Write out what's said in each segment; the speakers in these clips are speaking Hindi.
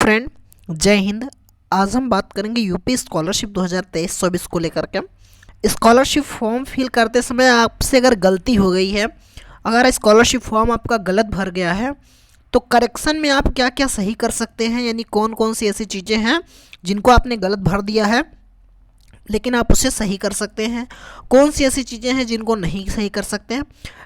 फ्रेंड, जय हिंद। आज हम बात करेंगे यूपी स्कॉलरशिप 2023-24 को लेकर के। स्कॉलरशिप फॉर्म फिल करते समय आपसे अगर गलती हो गई है, अगर स्कॉलरशिप फॉर्म आपका गलत भर गया है, तो करेक्शन में आप क्या क्या सही कर सकते हैं, यानी कौन कौन सी ऐसी चीज़ें हैं जिनको आपने गलत भर दिया है लेकिन आप उसे सही कर सकते हैं, कौन सी ऐसी चीज़ें हैं जिनको नहीं सही कर सकते हैं,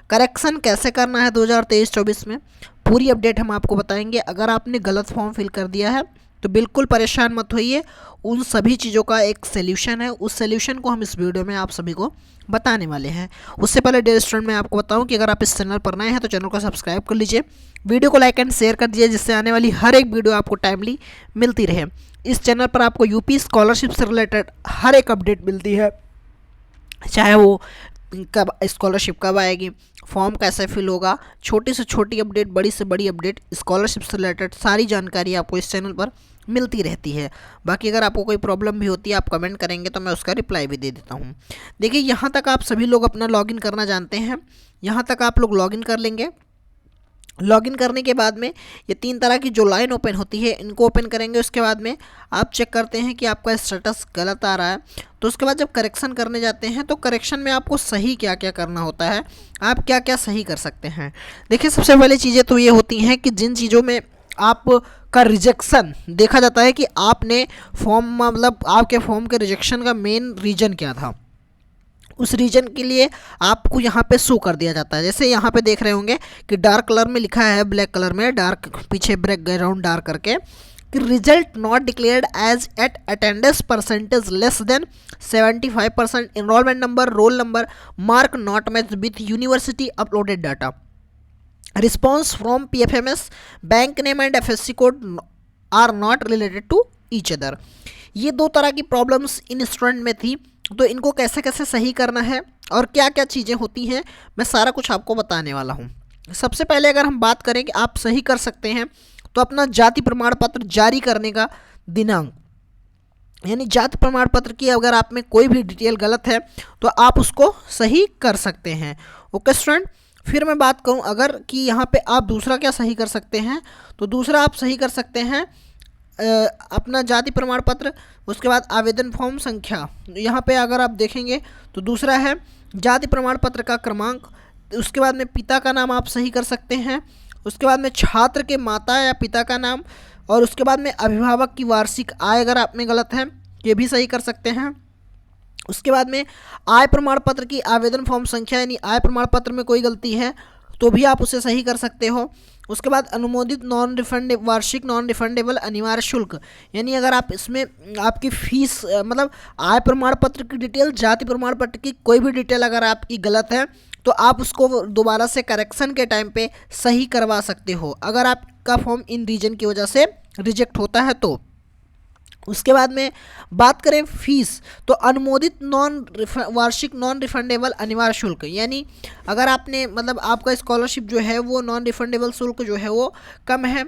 करेक्शन कैसे करना है 2023-24 में, पूरी अपडेट हम आपको बताएंगे। अगर आपने गलत फॉर्म फिल कर दिया है तो बिल्कुल परेशान मत होइए, उन सभी चीज़ों का एक सल्यूशन है, उस सल्यूशन को हम इस वीडियो में आप सभी को बताने वाले हैं। उससे पहले डियर स्टूडेंट, मैं आपको बताऊं कि अगर आप इस चैनल पर नए हैं तो चैनल को सब्सक्राइब कर लीजिए, वीडियो को लाइक एंड शेयर कर दीजिए, जिससे आने वाली हर एक वीडियो आपको टाइमली मिलती रहे। इस चैनल पर आपको यूपी स्कॉलरशिप से रिलेटेड हर एक अपडेट मिलती है, चाहे वो कब स्कॉलरशिप कब आएगी, फॉर्म कैसे फिल होगा, छोटी से छोटी अपडेट, बड़ी से बड़ी अपडेट, स्कॉलरशिप से रिलेटेड सारी जानकारी आपको इस चैनल पर मिलती रहती है। बाकी अगर आपको कोई प्रॉब्लम भी होती है, आप कमेंट करेंगे तो मैं उसका रिप्लाई भी दे देता हूँ। देखिए, यहाँ तक आप सभी लोग अपना लॉगिन करना जानते हैं, यहाँ तक आप लोग लॉगिन कर लेंगे। लॉगिन करने के बाद में ये 3 तरह की जो लाइन ओपन होती है, इनको ओपन करेंगे। उसके बाद में आप चेक करते हैं कि आपका स्टेटस गलत आ रहा है, तो उसके बाद जब करेक्शन करने जाते हैं तो करेक्शन में आपको सही क्या क्या करना होता है, आप क्या क्या सही कर सकते हैं। देखिए, सबसे पहले चीज़ें तो ये होती हैं कि जिन चीज़ों में आपका रिजेक्शन देखा जाता है कि आपने फॉर्म, मतलब आपके फॉर्म के रिजेक्शन का मेन रीज़न क्या था, उस रीजन के लिए आपको यहाँ पे शो कर दिया जाता है। जैसे यहाँ पे देख रहे होंगे कि डार्क कलर में लिखा है, ब्लैक कलर में डार्क, पीछे बैकग्राउंड डार्क करके, कि result not declared as at attendance percentage less than 75%, enrolment number, roll number, mark not match with university uploaded data, response from PFMS, bank name and FSC code are not related to each other. ये 2 तरह की प्रॉब्लम्स इन स्टूडेंट में थी, तो इनको कैसे कैसे सही करना है और क्या क्या चीज़ें होती हैं, मैं सारा कुछ आपको बताने वाला हूँ। सबसे पहले अगर हम बात करें कि आप सही कर सकते हैं, तो अपना जाति प्रमाण पत्र जारी करने का दिनांक, यानी जाति प्रमाण पत्र की अगर आप में कोई भी डिटेल गलत है तो आप उसको सही कर सकते हैं। ओके स्टूडेंट, फिर मैं बात करूं अगर कि यहाँ पे आप दूसरा क्या सही कर सकते हैं, तो दूसरा आप सही कर सकते हैं अपना जाति प्रमाण पत्र, उसके बाद आवेदन फॉर्म संख्या। यहाँ पे अगर आप देखेंगे तो दूसरा है जाति प्रमाण पत्र का क्रमांक, उसके बाद में पिता का नाम आप सही कर सकते हैं, उसके बाद में छात्र के माता या पिता का नाम, और उसके बाद में अभिभावक की वार्षिक आय अगर आप में गलत है ये भी सही कर सकते हैं। उसके बाद में आय प्रमाण पत्र की आवेदन फॉर्म संख्या, यानी आय प्रमाण पत्र में कोई गलती है तो भी आप उसे सही कर सकते हो। उसके बाद अनुमोदित नॉन रिफंड, वार्षिक नॉन रिफंडेबल अनिवार्य शुल्क, यानी अगर आप इसमें आपकी फीस, मतलब आय प्रमाण पत्र की डिटेल, जाति प्रमाण पत्र की कोई भी डिटेल अगर आपकी गलत है तो आप उसको दोबारा से करेक्शन के टाइम पे सही करवा सकते हो, अगर आपका फॉर्म इन रीजन की वजह से रिजेक्ट होता है तो। उसके बाद में बात करें फीस, तो अनुमोदित वार्षिक नॉन रिफंडेबल अनिवार्य शुल्क, यानी अगर आपने, मतलब आपका स्कॉलरशिप जो है वो नॉन रिफंडेबल शुल्क जो है वो कम है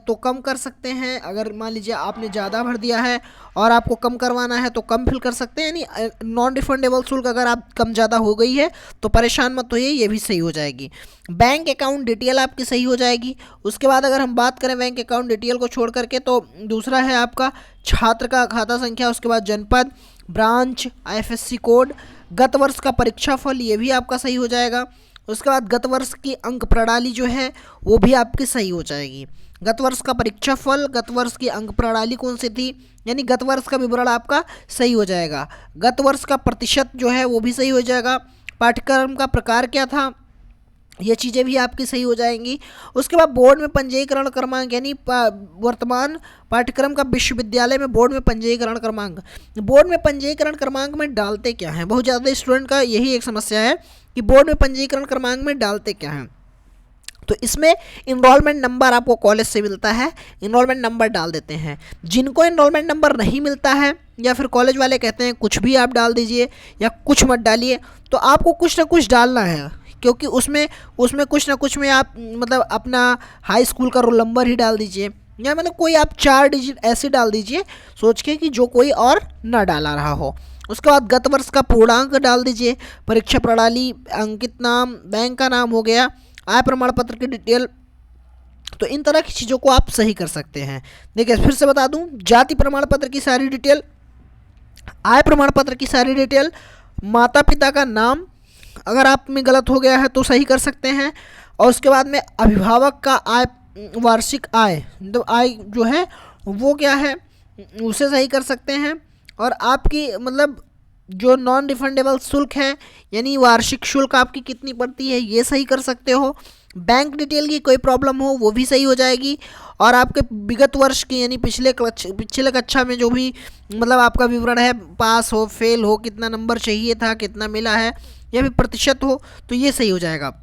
तो कम कर सकते हैं। अगर मान लीजिए आपने ज़्यादा भर दिया है और आपको कम करवाना है तो कम फिल कर सकते हैं, यानी नॉन रिफंडेबल शुल्क अगर आप कम ज़्यादा हो गई है तो परेशान मत होइए, ये भी सही हो जाएगी। बैंक अकाउंट डिटेल आपकी सही हो जाएगी। उसके बाद अगर हम बात करें बैंक अकाउंट डिटेल को छोड़ करके, तो दूसरा है आपका छात्र का खाता संख्या, उसके बाद जनपद, ब्रांच, IFSC कोड, गत वर्ष का परीक्षा फल, ये भी आपका सही हो जाएगा। उसके बाद गत वर्ष की अंक प्रणाली जो है वो भी आपकी सही हो जाएगी। गत वर्ष का परीक्षा फल, गत वर्ष की अंक प्रणाली कौन सी थी, यानी गत वर्ष का विवरण आपका सही हो जाएगा। गत वर्ष का प्रतिशत जो है वो भी सही हो जाएगा। पाठ्यक्रम का प्रकार क्या था, ये चीज़ें भी आपकी सही हो जाएंगी। उसके बाद बोर्ड में पंजीकरण क्रमांक, यानी वर्तमान पाठ्यक्रम का विश्वविद्यालय में बोर्ड में पंजीकरण क्रमांक, बोर्ड में पंजीकरण क्रमांक में डालते क्या हैं, बहुत ज़्यादा स्टूडेंट का यही एक समस्या है कि बोर्ड में पंजीकरण क्रमांक में डालते क्या हैं। तो इसमें इनरोलमेंट नंबर आपको कॉलेज से मिलता है, इनरोलमेंट नंबर डाल देते हैं। जिनको इनरोलमेंट नंबर नहीं मिलता है या फिर कॉलेज वाले कहते हैं कुछ भी आप डाल दीजिए या कुछ मत डालिए, तो आपको कुछ ना कुछ डालना है, क्योंकि उसमें कुछ ना कुछ में आप, मतलब अपना हाई स्कूल का रोल नंबर ही डाल दीजिए, या मतलब कोई आप 4 डिजिट ऐसे डाल दीजिए सोच के कि जो कोई और ना डाला रहा हो। उसके बाद गत वर्ष का पूर्णांक डाल दीजिए, परीक्षा प्रणाली, अंकित नाम, बैंक का नाम हो गया, आय प्रमाण पत्र की डिटेल, तो इन तरह की चीज़ों को आप सही कर सकते हैं। देखिए फिर से बता दूं, जाति प्रमाण पत्र की सारी डिटेल, आय प्रमाण पत्र की सारी डिटेल, माता पिता का नाम अगर आप में गलत हो गया है तो सही कर सकते हैं, और उसके बाद में अभिभावक का आय, वार्षिक आय मतलब आय जो है वो क्या है उसे सही कर सकते हैं, और आपकी मतलब जो नॉन रिफंडेबल शुल्क है यानी वार्षिक शुल्क आपकी कितनी पड़ती है ये सही कर सकते हो। बैंक डिटेल की कोई प्रॉब्लम हो वो भी सही हो जाएगी, और आपके विगत वर्ष की यानी पिछले कक्षा में जो भी मतलब आपका विवरण है, पास हो फेल हो, कितना नंबर चाहिए था, कितना मिला है, या फिर प्रतिशत हो, तो ये सही हो जाएगा।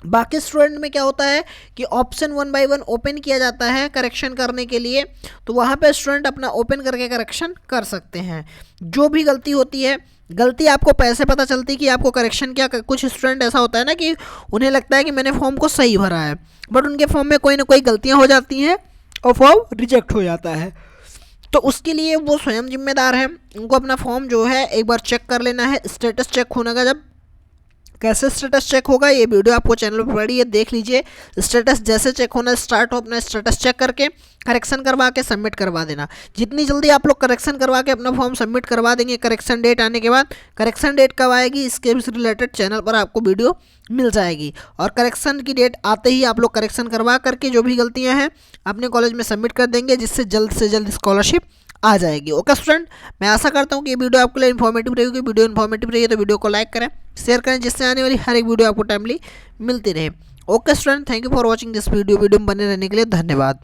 बाकी स्टूडेंट में क्या होता है कि ऑप्शन 1 बाय 1 ओपन किया जाता है करेक्शन करने के लिए, तो वहाँ पे स्टूडेंट अपना ओपन करके करेक्शन कर सकते हैं। जो भी गलती होती है, गलती आपको पैसे पता चलती है कि आपको करेक्शन क्या, कुछ स्टूडेंट ऐसा होता है ना कि उन्हें लगता है कि मैंने फॉर्म को सही भरा है, बट उनके फॉर्म में कोई ना कोई गलतियाँ हो जाती हैं और फॉर्म रिजेक्ट हो जाता है। तो उसके लिए वो स्वयं जिम्मेदार है, उनको अपना फॉर्म जो है एक बार चेक कर लेना है। स्टेटस चेक होने का, जब कैसे स्टेटस चेक होगा ये वीडियो आपको चैनल पर पड़ी है, देख लीजिए। स्टेटस जैसे चेक होना स्टार्ट हो, अपना स्टेटस चेक करके करेक्शन करवा के सबमिट करवा देना। जितनी जल्दी आप लोग करेक्शन करवा के अपना फॉर्म सबमिट करवा देंगे, करेक्शन डेट आने के बाद, करेक्शन डेट कब आएगी इसके भी रिलेटेड चैनल पर आपको वीडियो मिल जाएगी, और करेक्शन की डेट आते ही आप लोग करेक्शन करवा करके जो भी गलतियाँ हैं अपने कॉलेज में सबमिट कर देंगे, जिससे जल्द से जल्द स्कॉलरशिप आ जाएगी। ओके स्टूडेंट, मैं आशा करता हूँ कि ये वीडियो आपके लिए इन्फॉर्मेटिव रहेगी। वीडियो इन्फॉर्मेटिव रही है तो वीडियो को लाइक करें, शेयर करें, जिससे आने वाली हर एक वीडियो आपको टाइमली मिलती रहे। Okay student, thank you for watching this video में बने रहने के लिए धन्यवाद।